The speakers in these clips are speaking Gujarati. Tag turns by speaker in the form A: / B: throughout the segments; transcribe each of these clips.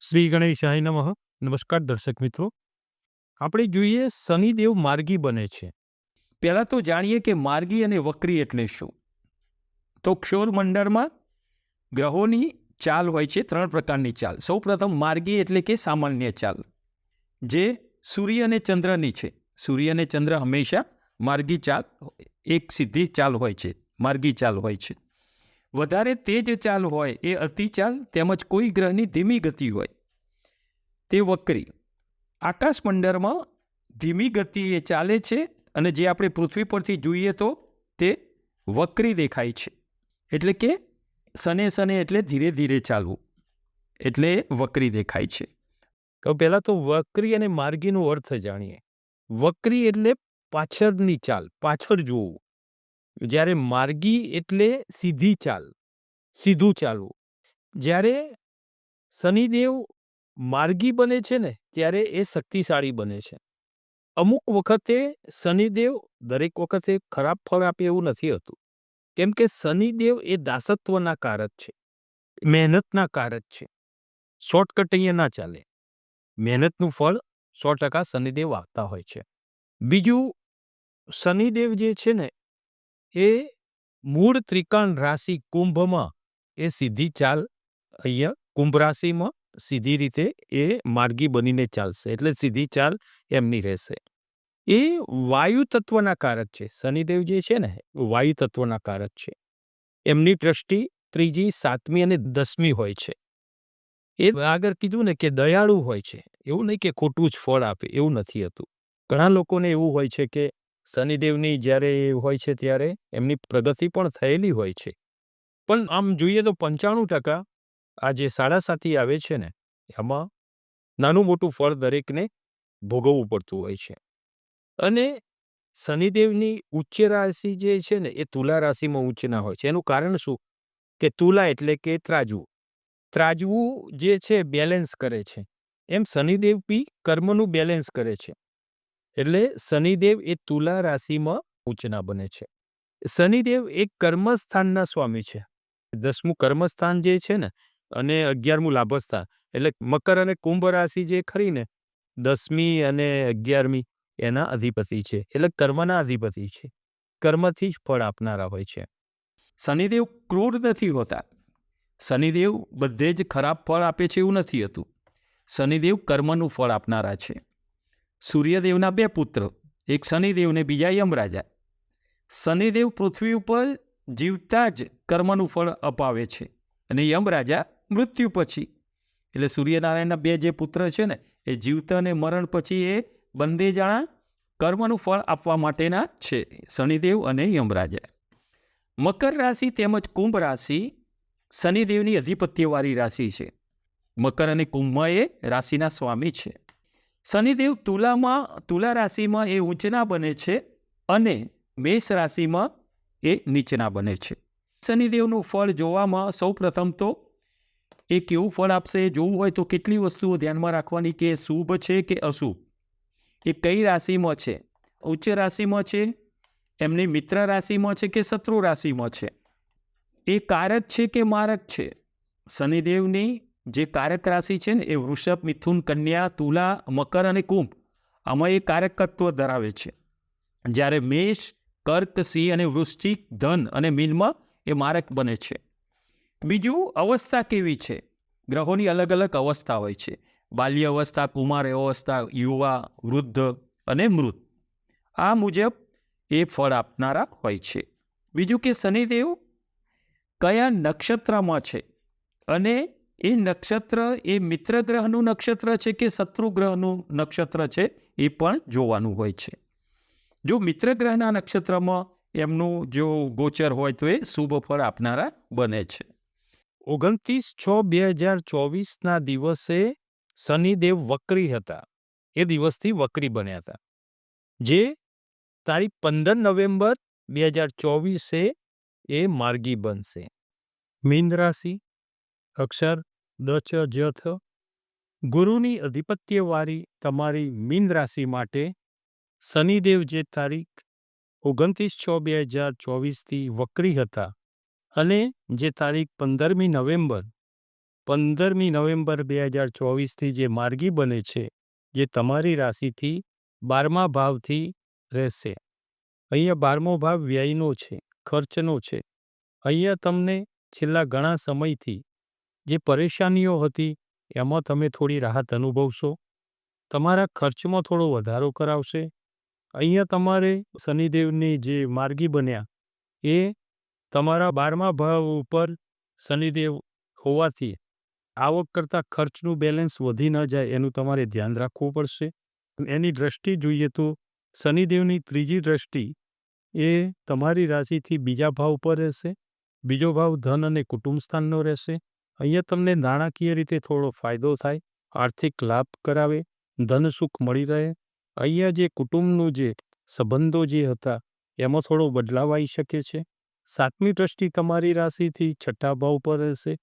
A: શ્રી ગણેશાય નમઃ. નમસ્કાર દર્શક મિત્રો. આપણે જોઈએ શનિદેવ માર્ગી બને છે.
B: પહેલા તો જાણીએ કે માર્ગી અને વક્રી એટલે શું. તો ક્ષોરમંડળમાં ગ્રહોની ચાલ હોય છે, 3 પ્રકારની ચાલ. સૌપ્રથમ માર્ગી એટલે કે સામાન્ય ચાલ, જે સૂર્ય અને ચંદ્રની છે. સૂર્ય અને ચંદ્ર હંમેશા માર્ગી ચાલ, એક સીધી ચાલ હોય છે, માર્ગી ચાલ હોય છે. વધારે તેજ ચાલ હોય એ અતિચાલ, તેમજ કોઈ ગ્રહની ધીમી ગતિ હોય તે વક્રી. આકાશમંડળમાં ધીમી ગતિએ ચાલે છે અને જે આપણે પૃથ્વી પરથી જોઈએ તો તે વક્રી દેખાય છે. એટલે કે સને એટલે ધીરે ધીરે ચાલવું, એટલે વક્રી દેખાય છે.
A: તો પહેલા તો વક્રી અને માર્ગીનો અર્થ જાણીએ. વક્રી એટલે પાછળની ચાલ, પાછળ જોવું. જ્યારે માર્ગી એટલે સીધી ચાલ, સીધું ચાલવું. જ્યારે શનિદેવ માર્ગી બને છે ને ત્યારે એ શક્તિશાળી બને છે. અમુક વખતે શનિદેવ દરેક વખતે ખરાબ ફળ આપે એવું નથી હોતું. કેમ કે શનિદેવ એ દાસત્વના કારક છે, મહેનતના કારક છે. શોર્ટકટ અહીંયા ના ચાલે. મહેનતનું ફળ 100% શનિદેવ આપતા હોય છે. બીજું, શનિદેવ જે છે ને એ મૂળ ત્રિકોણ રાશિ કુંભમાં એ સીધી ચાલ, અહીંયા કુંભ રાશિમાં સીધી રીતે એ માર્ગી બનીને ચાલશે, એટલે સીધી ચાલ એમની રહેશે. એ વાયુ તત્વના કારક છે. શનિદેવ જે છે ને વાયુ તત્વના કારક છે. એમની દ્રષ્ટિ 3જી, 7મી અને 10મી હોય છે. એ આગળ કીધું ને કે દયાળુ હોય છે. એવું નહીં કે ખોટું જ ફળ આપે, એવું નથી હતું. ઘણા લોકોને એવું હોય છે કે શનિદેવની જ્યારે હોય છે ત્યારે એમની પ્રગતિ પણ થયેલી હોય છે. પણ આમ જોઈએ તો 95% આ જે સાડાસાતી આવે છે ને એમાં નાનું મોટું ફળ દરેકને ભોગવવું પડતું હોય છે. અને શનિદેવની ઉચ્ચ રાશિ જે છે ને એ તુલા રાશિમાં ઉચ્ચના હોય છે. એનું કારણ શું? કે તુલા એટલે કે ત્રાજવું. ત્રાજવું જે છે બેલેન્સ કરે છે. એમ શનિદેવ બી કર્મનું બેલેન્સ કરે છે. એટલે શનિદેવ એ તુલા રાશિમાં ઉચ્ચના બને છે. શનિદેવ એક કર્મસ્થાનના સ્વામી છે. 10મું કર્મસ્થાન જે છે ને અને 11મું લાભસ્થાન, એટલે મકર અને કુંભ રાશિ જે ખરી ને 10મી અને 11મી એના અધિપતિ છે. એટલે કર્મના અધિપતિ છે. કર્મથી જ ફળ આપનારા હોય છે.
B: શનિદેવ ક્રૂર નથી હોતા. શનિદેવ બધે જ ખરાબ ફળ આપે છે એવું નથી હતું. શનિદેવ કર્મનું ફળ આપનારા છે. સૂર્યદેવના 2 પુત્ર, એક શનિદેવ ને બીજા યમરાજા. શનિદેવ પૃથ્વી ઉપર જીવતા જ કર્મનું ફળ અપાવે છે અને યમરાજા મૃત્યુ પછી. એટલે સૂર્યનારાયણના 2 જે પુત્ર છે ને એ જીવતા અને મરણ પછી એ બંને જણા કર્મનું ફળ આપવા માટેના છે, શનિદેવ અને યમરાજા. મકર રાશિ તેમજ કુંભ રાશિ શનિદેવની અધિપત્યવાળી રાશિ છે. મકર અને કુંભમાં એ રાશિના સ્વામી છે. શનિદેવ તુલા રાશિમાં એ ઊંચના બને છે અને મેષ રાશિમાં એ નીચના બને છે. શનિદેવનું ફળ જોવામાં સૌ પ્રથમ તો એ કેવું ફળ આપશે એ જોવું હોય તો કેટલી વસ્તુઓ ધ્યાનમાં રાખવાની કે શુભ છે કે અશુભ, એ કઈ રાશિમાં છે, ઉચ્ચ રાશિમાં છે, એમની મિત્ર રાશિમાં છે કે શત્રુ રાશિમાં છે, એ કારક છે કે મારક છે. શનિદેવની જે કારક રાશિ છે ને એ વૃષભ, મિથુન, કન્યા, તુલા, મકર અને કુંભ, આમાં એ કારકત્વ ધરાવે છે. જ્યારે મેષ, કર્ક, સિંહ અને વૃશ્ચિક, ધન અને મીનમાં એ મારક બને છે. બીજું, અવસ્થા કેવી છે. ગ્રહોની અલગ અલગ અવસ્થા હોય છે. બાલ્ય અવસ્થા, કુમાર અવસ્થા, યુવા, વૃદ્ધ અને મૃત. આ મુજબ એ ફળ આપનારા હોય છે. બીજું કે શનિદેવ કયા નક્ષત્રમાં છે અને એ નક્ષત્ર એ મિત્ર ગ્રહનું નક્ષત્ર છે કે શત્રુ ગ્રહનું નક્ષત્ર છે એ પણ જોવાનું હોય છે. જો મિત્ર ગ્રહના નક્ષત્રમાં એમનું જો ગોચર હોય તો એ શુભ ફળ આપનારા બને છે.
A: 29/6/2024ના દિવસે શનિદેવ વક્રી હતા. એ દિવસથી વક્રી બન્યા હતા. જે તારીખ 15 નવેમ્બર 2024 એ માર્ગી બનશે. મીન રાશિ, અક્ષર દ, ચ, જ, થ. ગુરુની અધિપત્યવાળી તમારી મીન રાશિ માટે શનિદેવ જે તારીખ 29/6/2024થી વક્રી હતા અને જે તારીખ 15મી નવેમ્બર 15મી નવેમ્બર 2024થી જે માર્ગી બને છે, જે તમારી રાશિથી 12મા ભાવથી રહેશે. અહીંયા 12મો ભાવ વ્યયનો છે, ખર્ચનો છે. અહીંયા તમને છેલ્લા ઘણા સમયથી જે પરેશાનીઓ હતી, એમાં તમે થોડી રાહત અનુભવશો. તમારા ખર્ચમાં થોડો વધારો કરાવશે. અહીંયા તમારે શનિદેવની જે માર્ગી બન્યા, એ તમારા 12મા ભાવ ઉપર શનિદેવ હોવાથી આવક કરતાં ખર્ચનું બેલેન્સ વધી ન જાય એનું તમારે ધ્યાન રાખવું પડશે. એની દ્રષ્ટિ જોઈએ તો શનિદેવની ત્રીજી દ્રષ્ટિ એ તમારી રાશિથી બીજા ભાવ પર રહેશે. બીજો ભાવ ધન અને કુટુંબ સ્થાનનો રહેશે. અહીંયા તમને નાણાકીય રીતે થોડો ફાયદો થાય, આર્થિક લાભ કરાવે, ધન સુખ મળી રહે. અહીંયા જે કુટુંબનું જે સંબંધો જે હતા એમાં થોડો બદલાવ આવી શકે છે. 7મી દ્રષ્ટિ તમારી રાશિથી 6ઠ્ઠા ભાવ પર રહેશે.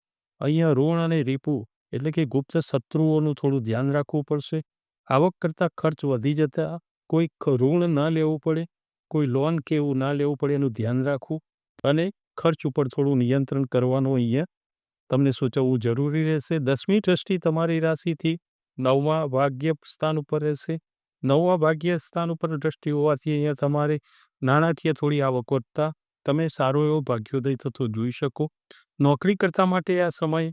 A: અહીંયા ઋણ અને રીપું એટલે કે ગુપ્ત શત્રુઓનું થોડું ધ્યાન રાખવું પડશે. આવક કરતાં ખર્ચ વધી જતા કોઈ ઋણ ન લેવું પડે, કોઈ લોન કે એવું ના લેવું પડે એનું ધ્યાન રાખવું અને ખર્ચ ઉપર થોડું નિયંત્રણ કરવાનું અહીંયા તમને સૂચવવું જરૂરી રહેશે. 10મી દ્રષ્ટિ તમારી રાશિથી 9મા ભાગ્ય સ્થાન ઉપર રહેશે. 9મા ભાગ્ય સ્થાન ઉપર દ્રષ્ટિ હોવાથી અહીંયા તમારે નાણાકીય થોડી આવક વધતા તમે સારો એવો ભાગ્યોદય થતો જોઈ શકો. નોકરી કરતા માટે આ સમય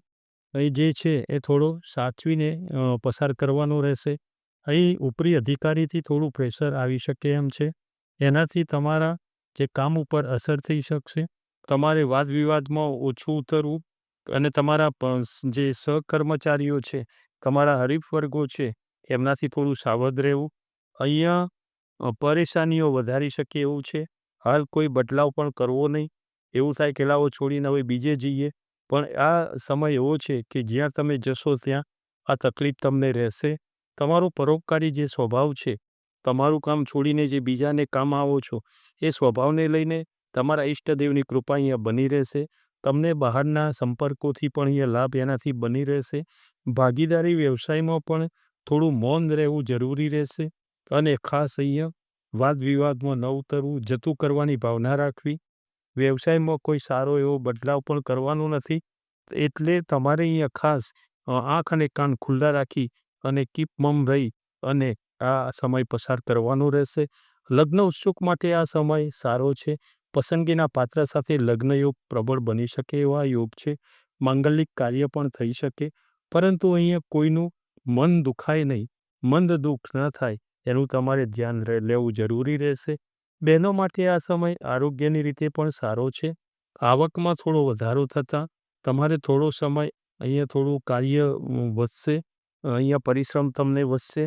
A: અહીં જે છે એ થોડો સાચવીને પસાર કરવાનો રહેશે. અહીં ઉપરી અધિકારીથી થોડું પ્રેશર આવી શકે એમ છે. એનાથી તમારા જે કામ ઉપર અસર થઈ શકશે. તમારે વાદ વિવાદમાં ઓછું ઉતરવું અને તમારા જે સહકર્મચારીઓ છે, તમારા હરીફ વર્ગો છે, એમનાથી થોડું સાવધ રહેવું. અહીંયા પરેશાનીઓ વધારી શકે એવું છે. હાલ કોઈ બદલાવ પણ કરવો નહીં. એવું થાય કે લાવો છોડીને હવે બીજે જઈએ, પણ આ સમય એવો છે કે જ્યાં તમે જશો ત્યાં આ તકલીફ તમને રહેશે. તમારો પરોપકારી જે સ્વભાવ છે, તમારું કામ છોડીને જે બીજાને કામ આવો છો, એ સ્વભાવને લઈને તમારા ઈષ્ટદેવની કૃપા અહીંયા બની રહેશે. તમને બહારના સંપર્કોથી પણ અહીંયા લાભ એનાથી બની રહેશે. ભાગીદારી વ્યવસાયમાં પણ થોડું મૌન રહેવું જરૂરી રહેશે અને ખાસ અહીંયા વાદ વિવાદમાં ન ઉતરવું, જતું કરવાની ભાવના રાખવી. વ્યવસાયમાં કોઈ સારો એવો બદલાવ પણ કરવાનો નથી, એટલે તમારે અહીંયા ખાસ આંખ અને કાન ખુલ્લા રાખી અને કીપ મમ રહી અને આ સમય પસાર કરવાનો રહેશે. લગ્ન ઉત્સુક માટે આ સમય સારો છે. પસંદગીના પાત્ર સાથે લગ્ન યોગ પ્રબળ બની શકે એવા યોગ છે. માંગલિક કાર્ય પણ થઈ શકે, પરંતુ અહીંયા કોઈનું મન દુખાય નહીં, મંદ દુઃખ ન થાય એનું તમારે ધ્યાન લેવું જરૂરી રહેશે. બહેનો માટે આ સમય આરોગ્યની રીતે પણ સારો છે. આવકમાં થોડો વધારો થતાં તમારે થોડો સમય અહીંયા થોડું કાર્ય વધશે. અહીંયા પરિશ્રમ તમને વધશે.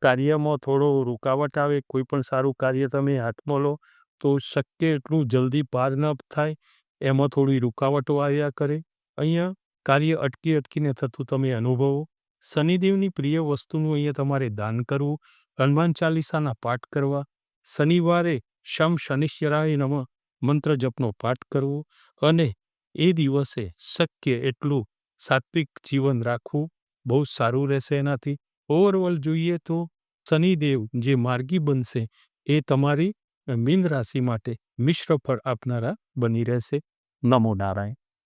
A: કાર્યમાં થોડો રૂકાવટ આવે. કોઈ પણ સારું કાર્ય તમે હાથમાં લો તો શક્ય એટલું જલ્દી પાર ન થાય, એમાં થોડી રૂકાવટો આવ્યા કરે. અહીંયા કાર્ય અટકીને થતું તમે અનુભવો. શનિદેવની પ્રિય વસ્તુનું અહીંયા તમારે દાન કરવું, હનુમાન ચાલીસાના પાઠ કરવા, શનિવારે શમ શનિશ્ચરાય નમઃ મંત્ર જપનો પાઠ કરવો અને એ દિવસે શક્ય એટલું સાત્વિક જીવન રાખવું બહુ સારું રહેશે. એનાથી ઓવરઓલ જોઈએ તો શનિદેવ જે માર્ગી બનશે એ તમારી મીન રાશિ માટે મિશ્ર ફળ આપનારા બની રહેશે. નમો નારાયણ.